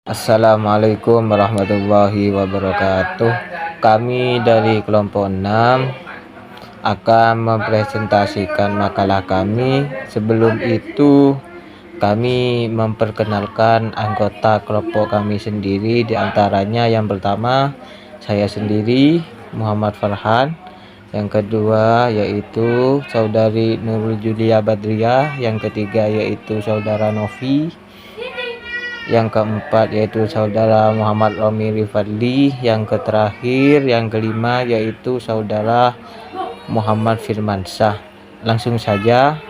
Assalamualaikum warahmatullahi wabarakatuh. Kami dari kelompok 6 akan mempresentasikan makalah kami. Sebelum itu, kami memperkenalkan anggota kelompok kami sendiri. Di antaranya yang pertama, saya sendiri, Muhammad Farhan. Yang kedua yaitu saudari Nurul Julia Badriah. Yang ketiga yaitu saudara Novi. Yang keempat yaitu saudara Muhammad Romi Rifadli. Yang terakhir, yang kelima yaitu saudara Muhammad Firmansyah. Langsung saja.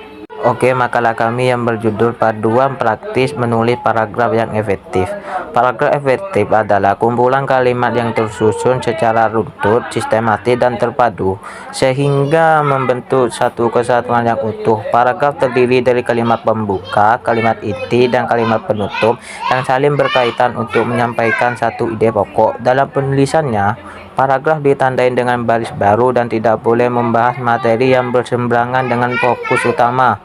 Oke, makalah kami yang berjudul Paduan Praktis Menulis Paragraf yang Efektif. Paragraf efektif adalah kumpulan kalimat yang tersusun secara runtut, sistematis, dan terpadu, sehingga membentuk satu kesatuan yang utuh. Paragraf terdiri dari kalimat pembuka, kalimat inti, dan kalimat penutup yang saling berkaitan untuk menyampaikan satu ide pokok. Dalam penulisannya, paragraf ditandai dengan baris baru dan tidak boleh membahas materi yang berseberangan dengan fokus utama.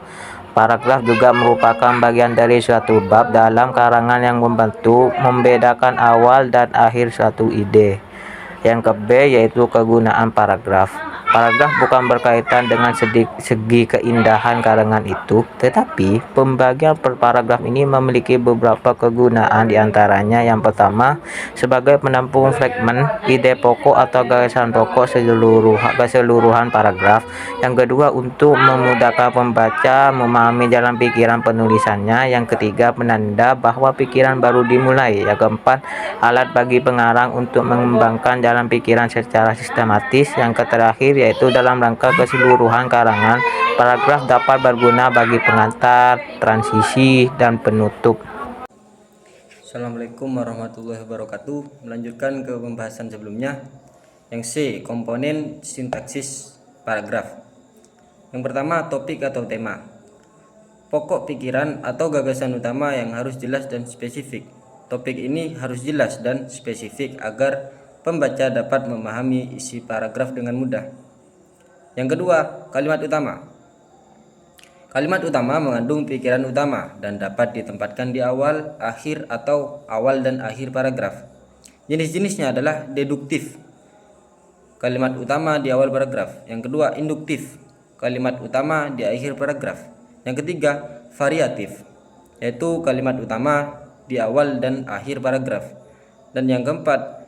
Paragraf juga merupakan bagian dari suatu bab dalam karangan yang membantu membedakan awal dan akhir suatu ide. Yang ke-B yaitu kegunaan paragraf. Paragraf bukan berkaitan dengan segi keindahan karangan itu, tetapi pembagian per paragraf ini memiliki beberapa kegunaan. Diantaranya yang pertama, sebagai penampung fragmen, ide pokok atau gagasan pokok keseluruhan paragraf. Yang kedua, untuk memudahkan pembaca memahami jalan pikiran penulisannya. Yang ketiga, penanda bahwa pikiran baru dimulai. Yang keempat, alat bagi pengarang untuk mengembangkan jalan pikiran secara sistematis. Yang terakhir yaitu dalam rangka keseluruhan karangan, paragraf dapat berguna bagi pengantar, transisi, dan penutup. Assalamualaikum warahmatullahi wabarakatuh. Melanjutkan ke pembahasan sebelumnya. Yang C, komponen sintaksis paragraf. Yang pertama, topik atau tema. Pokok pikiran atau gagasan utama yang harus jelas dan spesifik. Topik ini harus jelas dan spesifik agar pembaca dapat memahami isi paragraf dengan mudah. Yang kedua, kalimat utama. Kalimat utama mengandung pikiran utama dan dapat ditempatkan di awal, akhir, atau awal dan akhir paragraf. Jenis-jenisnya adalah deduktif, kalimat utama di awal paragraf. Yang kedua, induktif, kalimat utama di akhir paragraf. Yang ketiga, variatif, yaitu kalimat utama di awal dan akhir paragraf. Dan yang keempat,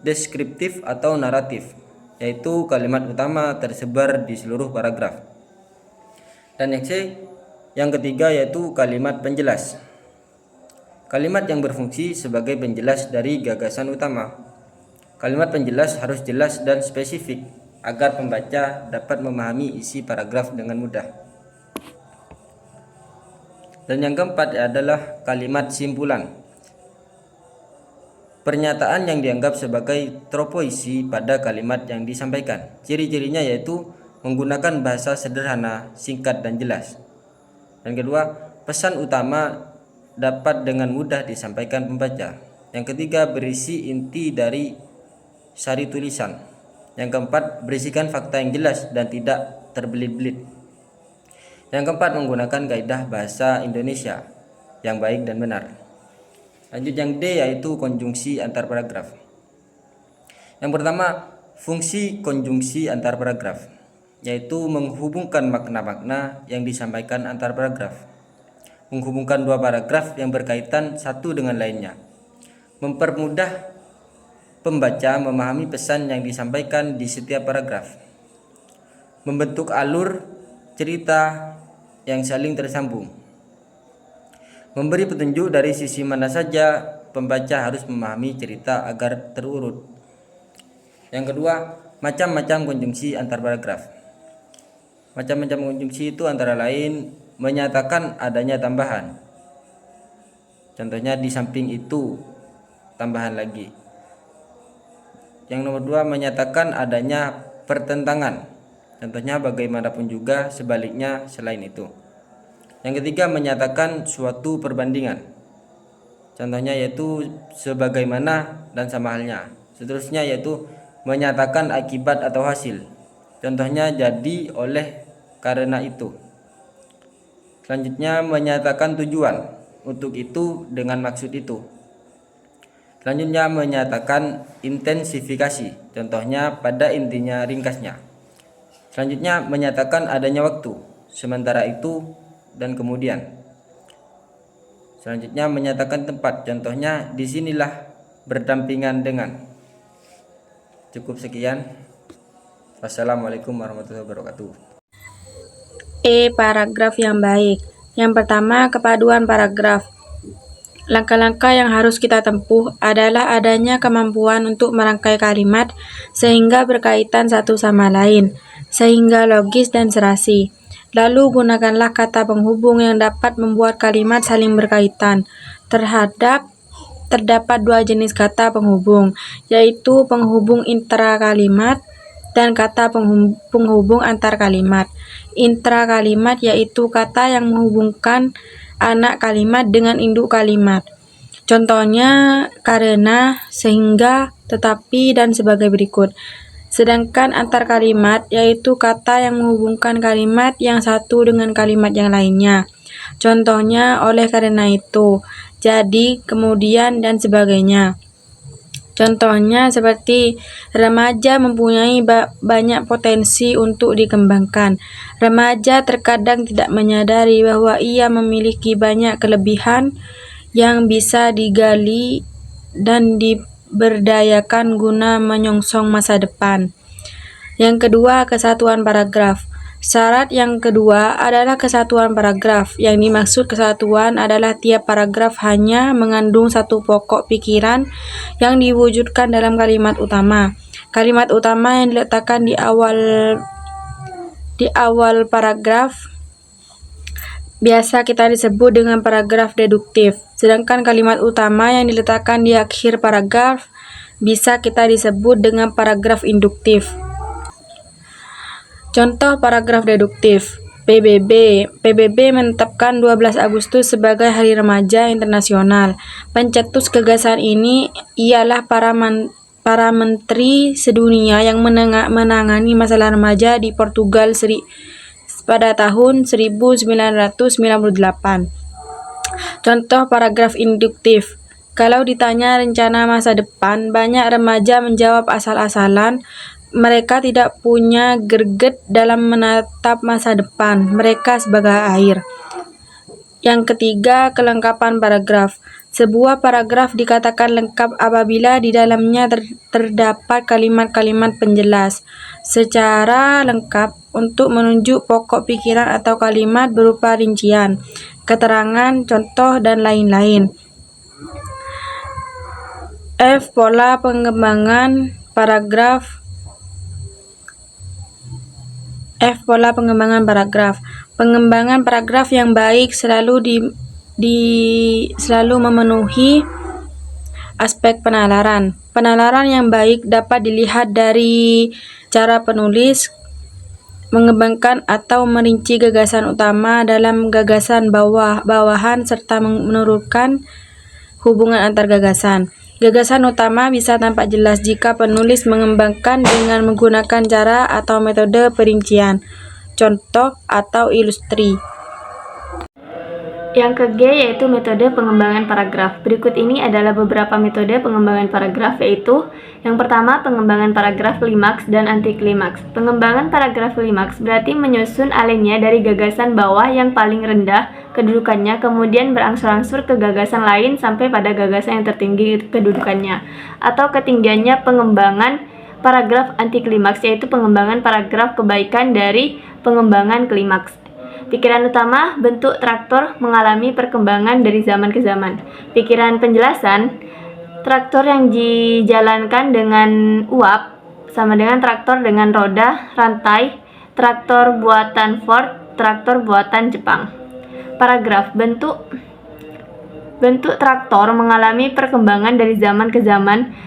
deskriptif atau naratif, yaitu kalimat utama tersebar di seluruh paragraf. Dan yang ketiga yaitu kalimat penjelas, kalimat yang berfungsi sebagai penjelas dari gagasan utama. Kalimat penjelas harus jelas dan spesifik agar pembaca dapat memahami isi paragraf dengan mudah. Dan yang keempat adalah kalimat simpulan, pernyataan yang dianggap sebagai tropoisi pada kalimat yang disampaikan. Ciri-cirinya yaitu menggunakan bahasa sederhana, singkat, dan jelas. Dan kedua, pesan utama dapat dengan mudah disampaikan pembaca. Yang ketiga, berisi inti dari sari tulisan. Yang keempat, berisikan fakta yang jelas dan tidak terbelit-belit. Yang keempat, menggunakan kaidah bahasa Indonesia yang baik dan benar. Lanjut yang D yaitu konjungsi antar paragraf. Yang pertama, fungsi konjungsi antar paragraf, yaitu menghubungkan makna-makna yang disampaikan antar paragraf, menghubungkan dua paragraf yang berkaitan satu dengan lainnya, mempermudah pembaca memahami pesan yang disampaikan di setiap paragraf, membentuk alur cerita yang saling tersambung, memberi petunjuk dari sisi mana saja pembaca harus memahami cerita agar terurut. Yang kedua, macam-macam konjungsi antar paragraf. Macam-macam konjungsi itu antara lain menyatakan adanya tambahan. Contohnya di samping itu tambahan lagi. Yang nomor dua, menyatakan adanya pertentangan. Contohnya bagaimanapun juga sebaliknya selain itu. Yang ketiga, menyatakan suatu perbandingan. Contohnya yaitu sebagaimana dan sama halnya. Seterusnya yaitu menyatakan akibat atau hasil. Contohnya jadi, oleh, karena itu. Selanjutnya, menyatakan tujuan. Untuk itu, dengan maksud itu. Selanjutnya menyatakan intensifikasi, contohnya pada intinya ringkasnya. Selanjutnya menyatakan adanya waktu, sementara itu dan kemudian. Selanjutnya menyatakan tempat, contohnya disinilah berdampingan dengan. Cukup sekian. Wassalamualaikum warahmatullahi wabarakatuh. Paragraf yang baik. Yang pertama, kepaduan paragraf. Langkah-langkah yang harus kita tempuh adalah adanya kemampuan untuk merangkai kalimat sehingga berkaitan satu sama lain, sehingga logis dan serasi. Lalu gunakanlah kata penghubung yang dapat membuat kalimat saling berkaitan. Terdapat dua jenis kata penghubung, yaitu penghubung intra-kalimat dan kata penghubung antar kalimat. Intra-kalimat yaitu kata yang menghubungkan anak kalimat dengan induk kalimat. Contohnya karena, sehingga, tetapi, dan sebagai berikut. Sedangkan antar kalimat yaitu kata yang menghubungkan kalimat yang satu dengan kalimat yang lainnya. Contohnya oleh karena itu, jadi, kemudian, dan sebagainya. Contohnya seperti remaja mempunyai banyak potensi untuk dikembangkan. Remaja terkadang tidak menyadari bahwa ia memiliki banyak kelebihan yang bisa digali dan diberdayakan guna menyongsong masa depan. Yang kedua, kesatuan paragraf. Syarat yang kedua adalah kesatuan paragraf. Yang dimaksud kesatuan adalah tiap paragraf hanya mengandung satu pokok pikiran yang diwujudkan dalam kalimat utama. Kalimat utama yang diletakkan di awal paragraf biasa kita disebut dengan paragraf deduktif. Sedangkan kalimat utama yang diletakkan di akhir paragraf bisa kita disebut dengan paragraf induktif. Contoh paragraf deduktif. PBB menetapkan 12 Agustus sebagai Hari Remaja Internasional. Pencetus gagasan ini ialah para menteri sedunia yang menangani masalah remaja di Portugal pada tahun 1998. Contoh paragraf induktif. Kalau ditanya rencana masa depan, banyak remaja menjawab asal-asalan. Mereka tidak punya greget dalam menatap masa depan. Mereka sebagai air. Yang ketiga, kelengkapan paragraf. Sebuah paragraf dikatakan lengkap apabila di dalamnya terdapat kalimat-kalimat penjelas secara lengkap untuk menunjuk pokok pikiran atau kalimat berupa rincian, keterangan, contoh, dan lain-lain. Pola pengembangan paragraf. Pengembangan paragraf yang baik selalu memenuhi aspek penalaran. Penalaran yang baik dapat dilihat dari cara penulis mengembangkan atau merinci gagasan utama dalam gagasan bawahan serta menurunkan hubungan antar gagasan. Gagasan utama bisa tampak jelas jika penulis mengembangkan dengan menggunakan cara atau metode perincian, contoh, atau ilustri. Yang ke G yaitu metode pengembangan paragraf. Berikut ini adalah beberapa metode pengembangan paragraf, yaitu yang pertama, pengembangan paragraf klimaks dan anti klimaks. Pengembangan paragraf klimaks berarti menyusun alinea dari gagasan bawah yang paling rendah kedudukannya, kemudian berangsur-angsur ke gagasan lain sampai pada gagasan yang tertinggi kedudukannya, atau ketinggiannya. Pengembangan paragraf anti klimaks yaitu pengembangan paragraf kebaikan dari pengembangan klimaks. Pikiran utama, bentuk traktor mengalami perkembangan dari zaman ke zaman. Pikiran penjelasan, traktor yang dijalankan dengan uap sama dengan traktor dengan roda, rantai, traktor buatan Ford, traktor buatan Jepang. Paragraf, bentuk traktor mengalami perkembangan dari zaman ke zaman,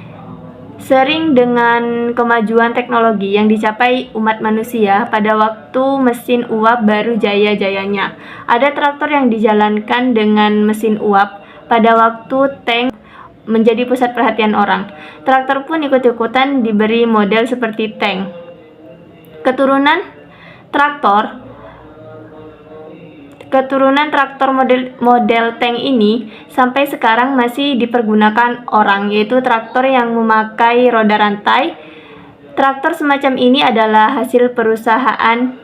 sering dengan kemajuan teknologi yang dicapai umat manusia pada waktu mesin uap baru jaya-jayanya. Ada traktor yang dijalankan dengan mesin uap pada waktu tank menjadi pusat perhatian orang. Traktor pun ikut-ikutan diberi model seperti tank. Keturunan traktor Keturunan traktor model tank ini sampai sekarang masih dipergunakan orang, yaitu traktor yang memakai roda rantai. Traktor semacam ini adalah hasil perusahaan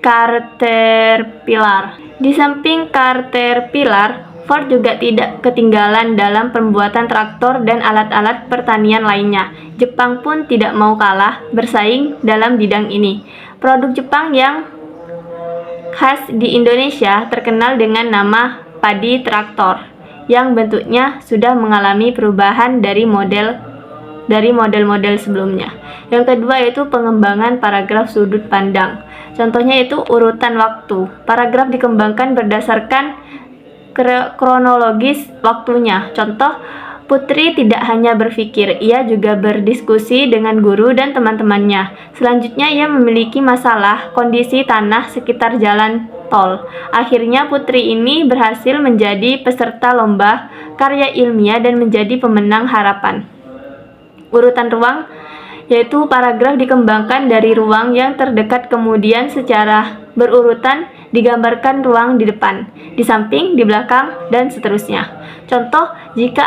Caterpillar. Di samping Caterpillar, Ford juga tidak ketinggalan dalam pembuatan traktor dan alat-alat pertanian lainnya. Jepang pun tidak mau kalah bersaing dalam bidang ini. Produk Jepang yang khas di Indonesia terkenal dengan nama padi traktor, yang bentuknya sudah mengalami perubahan dari model-model sebelumnya. Yang kedua yaitu pengembangan paragraf sudut pandang. Contohnya itu urutan waktu. Paragraf dikembangkan berdasarkan kronologis waktunya. Contoh, Putri tidak hanya berpikir, ia juga berdiskusi dengan guru dan teman-temannya. Selanjutnya, ia memiliki masalah kondisi tanah sekitar jalan tol. Akhirnya, Putri ini berhasil menjadi peserta lomba karya ilmiah dan menjadi pemenang harapan. Urutan ruang, yaitu paragraf dikembangkan dari ruang yang terdekat, kemudian secara berurutan digambarkan ruang di depan, di samping, di belakang, dan seterusnya. Contoh, jika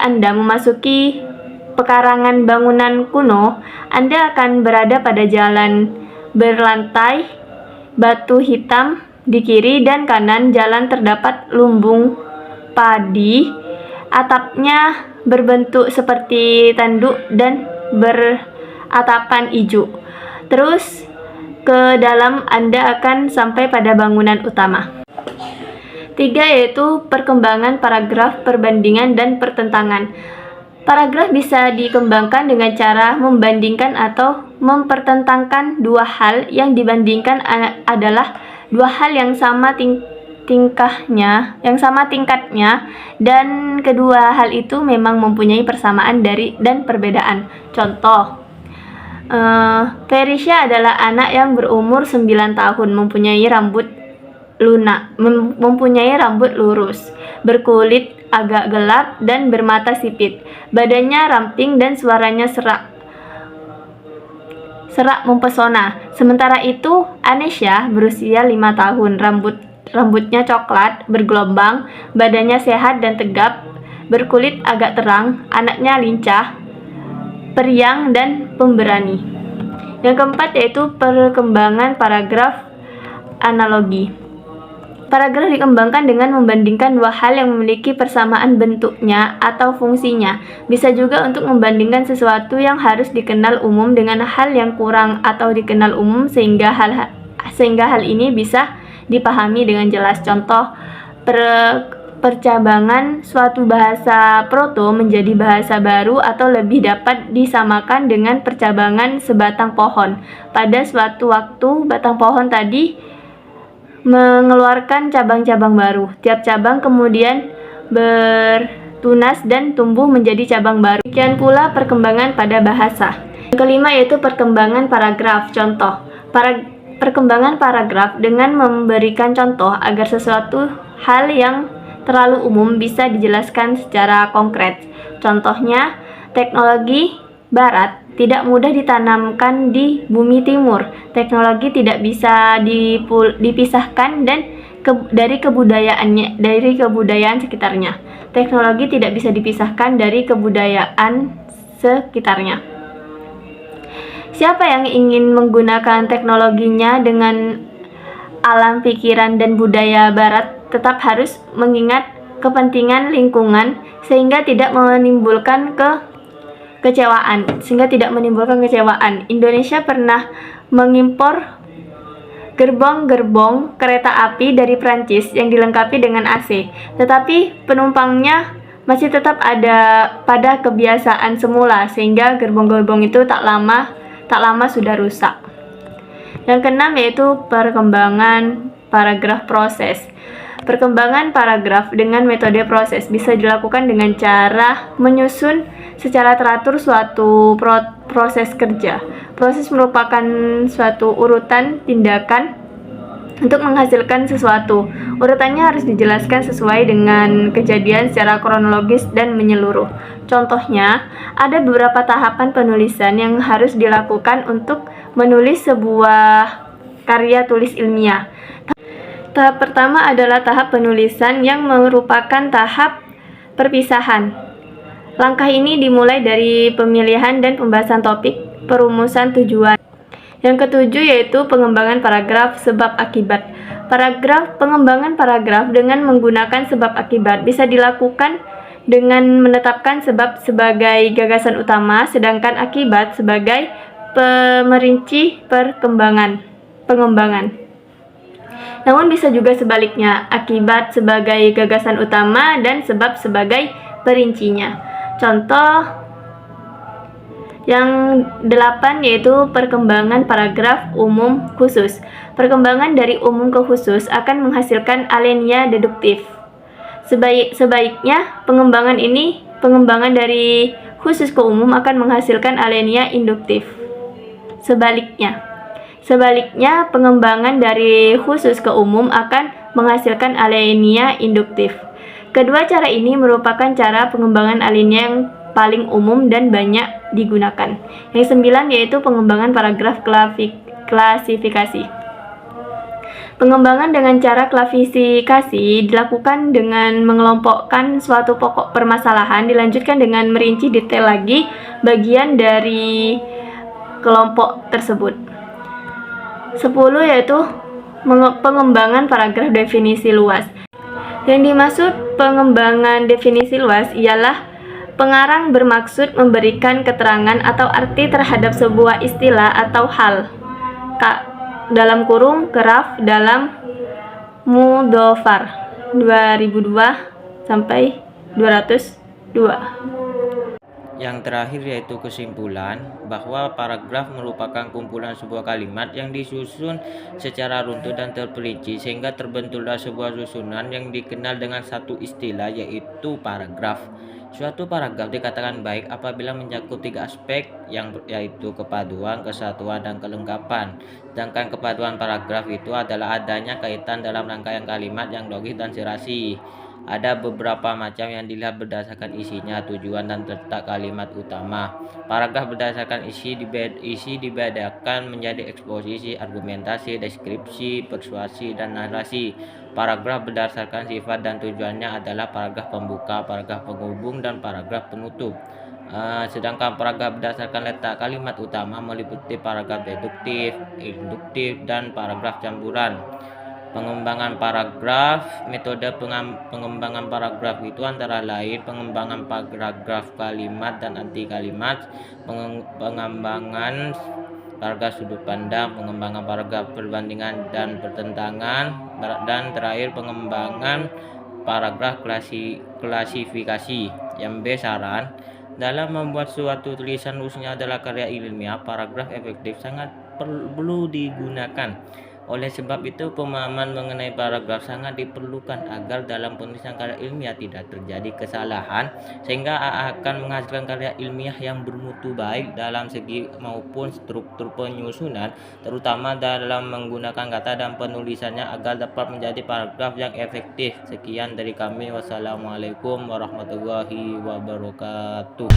Anda memasuki pekarangan bangunan kuno, Anda akan berada pada jalan berlantai batu hitam di kiri dan kanan jalan terdapat lumbung padi, atapnya berbentuk seperti tanduk dan beratapan ijo. Terus ke dalam Anda akan sampai pada bangunan utama. 3 yaitu perkembangan paragraf, perbandingan, dan pertentangan. Paragraf bisa dikembangkan dengan cara membandingkan atau mempertentangkan dua hal. Yang dibandingkan adalah dua hal yang sama tingkatnya, dan kedua hal itu memang mempunyai persamaan dan perbedaan. Contoh, Ferisha adalah anak yang berumur 9 tahun, mempunyai rambut lurus, berkulit agak gelap dan bermata sipit. Badannya ramping dan suaranya serak mempesona. Sementara itu, Anesha berusia 5 tahun, rambutnya coklat, bergelombang, badannya sehat dan tegap, berkulit agak terang, anaknya lincah, periang, dan pemberani. Yang keempat yaitu perkembangan paragraf analogi. Paragraf dikembangkan dengan membandingkan dua hal yang memiliki persamaan bentuknya atau fungsinya. Bisa juga untuk membandingkan sesuatu yang harus dikenal umum dengan hal yang kurang atau dikenal umum sehingga hal ini bisa dipahami dengan jelas. Contoh, percabangan suatu bahasa proto menjadi bahasa baru atau lebih dapat disamakan dengan percabangan sebatang pohon. Pada suatu waktu, batang pohon tadi mengeluarkan cabang-cabang baru. Tiap cabang kemudian bertunas dan tumbuh menjadi cabang baru. Demikian pula perkembangan pada bahasa. Yang kelima yaitu perkembangan paragraf. Contoh, perkembangan paragraf dengan memberikan contoh agar sesuatu hal yang terlalu umum bisa dijelaskan secara konkret. Contohnya, teknologi Barat tidak mudah ditanamkan di bumi timur. Teknologi tidak bisa dipisahkan dari kebudayaan sekitarnya. Teknologi tidak bisa dipisahkan dari kebudayaan sekitarnya. Siapa yang ingin menggunakan teknologinya dengan alam pikiran dan budaya Barat tetap harus mengingat kepentingan lingkungan sehingga tidak menimbulkan kekecewaan. Indonesia pernah mengimpor gerbong-gerbong kereta api dari Prancis yang dilengkapi dengan AC, tetapi penumpangnya masih tetap ada pada kebiasaan semula sehingga gerbong-gerbong itu tak lama sudah rusak. Yang keenam yaitu perkembangan paragraf proses. Perkembangan paragraf dengan metode proses bisa dilakukan dengan cara menyusun secara teratur suatu proses kerja. Proses merupakan suatu urutan tindakan untuk menghasilkan sesuatu. Urutannya harus dijelaskan sesuai dengan kejadian secara kronologis dan menyeluruh. Contohnya, ada beberapa tahapan penulisan yang harus dilakukan untuk menulis sebuah karya tulis ilmiah. Tahap pertama adalah tahap penulisan yang merupakan tahap perpisahan. Langkah ini dimulai dari pemilihan dan pembahasan topik, perumusan tujuan. Yang ketujuh yaitu pengembangan paragraf sebab akibat. Pengembangan paragraf dengan menggunakan sebab akibat bisa dilakukan dengan menetapkan sebab sebagai gagasan utama, sedangkan akibat sebagai pemerinci pengembangan. Namun bisa juga sebaliknya, akibat sebagai gagasan utama dan sebab sebagai perincinya. Contoh yang 8 yaitu perkembangan paragraf umum khusus. Perkembangan dari umum ke khusus akan menghasilkan alinea deduktif. Sebaiknya pengembangan dari khusus ke umum akan menghasilkan alinea induktif. Sebaliknya, pengembangan dari khusus ke umum akan menghasilkan alinea induktif. Kedua cara ini merupakan cara pengembangan alinea yang paling umum dan banyak digunakan. Yang 9 yaitu pengembangan paragraf klasifikasi. Pengembangan dengan cara klasifikasi dilakukan dengan mengelompokkan suatu pokok permasalahan, dilanjutkan dengan merinci detail lagi bagian dari kelompok tersebut. 10 yaitu pengembangan paragraf definisi luas. Yang dimaksud pengembangan definisi luas ialah pengarang bermaksud memberikan keterangan atau arti terhadap sebuah istilah atau hal. Keraf dalam Mudofar 2002 sampai 202. Yang terakhir yaitu kesimpulan bahwa paragraf merupakan kumpulan sebuah kalimat yang disusun secara runtut dan terperinci sehingga terbentuklah sebuah susunan yang dikenal dengan satu istilah yaitu paragraf. Suatu paragraf dikatakan baik apabila mencakup 3 aspek yaitu kepaduan, kesatuan, dan kelengkapan. Sedangkan kepaduan paragraf itu adalah adanya kaitan dalam rangkaian kalimat yang logis dan serasi. Ada beberapa macam yang dilihat berdasarkan isinya, tujuan, dan letak kalimat utama. Paragraf berdasarkan isi dibedakan menjadi eksposisi, argumentasi, deskripsi, persuasi, dan narasi. Paragraf berdasarkan sifat dan tujuannya adalah paragraf pembuka, paragraf penghubung, dan paragraf penutup. Sedangkan paragraf berdasarkan letak kalimat utama meliputi paragraf deduktif, induktif, dan paragraf campuran. Pengembangan paragraf. Metode pengembangan paragraf itu antara lain pengembangan paragraf kalimat dan anti kalimat, pengembangan paragraf sudut pandang, pengembangan paragraf perbandingan dan pertentangan, dan terakhir pengembangan paragraf klasifikasi. Yang B, saran. Dalam membuat suatu tulisan khususnya adalah karya ilmiah, paragraf efektif sangat perlu digunakan. Oleh sebab itu, pemahaman mengenai paragraf sangat diperlukan agar dalam penulisan karya ilmiah tidak terjadi kesalahan, sehingga akan menghasilkan karya ilmiah yang bermutu baik dalam segi maupun struktur penyusunan, terutama dalam menggunakan kata dan penulisannya agar dapat menjadi paragraf yang efektif. Sekian dari kami. Wassalamualaikum warahmatullahi wabarakatuh.